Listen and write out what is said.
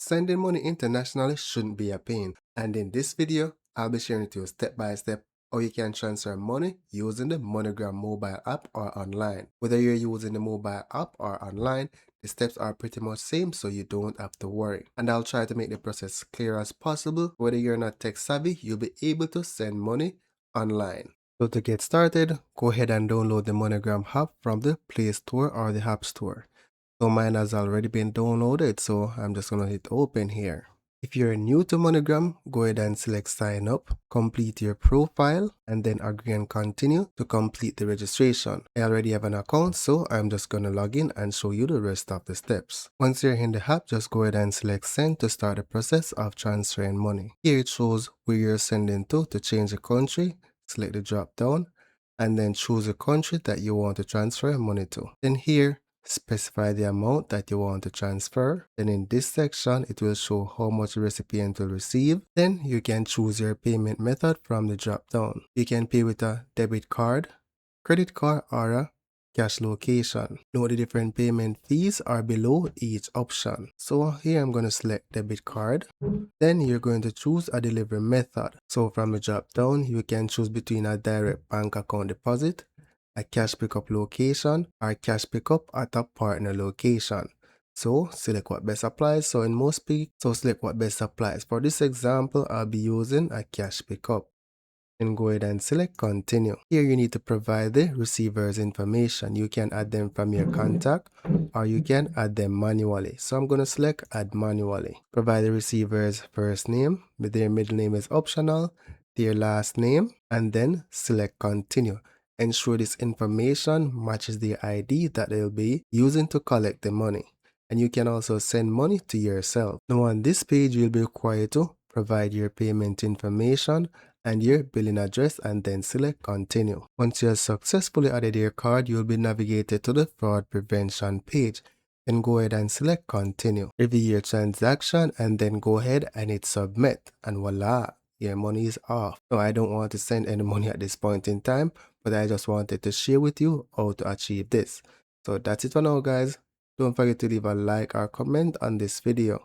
Sending money internationally shouldn't be a pain, and in this video, I'll be sharing with you step by step how you can transfer money using the MoneyGram mobile app or online. Whether you're using the mobile app or online, the steps are pretty much same, so you don't have to worry. And I'll try to make the process clear as possible. Whether you're not tech savvy, you'll be able to send money online. So to get started, go ahead and download the MoneyGram app from the Play Store or the App Store. So mine has already been downloaded, so I'm just gonna hit open here. If you're new to MoneyGram, go ahead and select sign up, complete your profile, and then agree and continue to complete the registration. I already have an account, so I'm just gonna log in and show you the rest of the steps. Once you're in the app, just go ahead and select send to start the process of transferring money. Here it shows where you're sending to change the country. Select the drop down and then choose a country that you want to transfer money to. Then here, specify the amount that you want to transfer. Then in this section, it will show how much the recipient will receive. Then you can choose your payment method from the drop down. You can pay with a debit card, credit card, or a cash location. Note the different payment fees are below each option. So here I'm going to select debit card. Then you're going to choose a delivery method. So from the drop down, you can choose between a direct bank account deposit, a cash pickup location, or cash pickup at a partner location. So select what best applies. So in most select what best applies. For this example, I'll be using a cash pickup. Then go ahead and select continue. Here you need to provide the receiver's information. You can add them from your contact or you can add them manually. So I'm going to select add manually. Provide the receiver's first name, their middle name is optional, their last name, and then select continue. Ensure this information matches the ID that they'll be using to collect the money. And you can also send money to yourself. Now on this page, you'll be required to provide your payment information and your billing address and then select continue. Once you have successfully added your card, you'll be navigated to the fraud prevention page. Then go ahead and select continue. Review your transaction and then go ahead and hit submit, and voila, your money is off. Now I don't want to send any money at this point in time, but I just wanted to share with you how to achieve this. So that's it for now, guys. Don't forget to leave a like or comment on this video.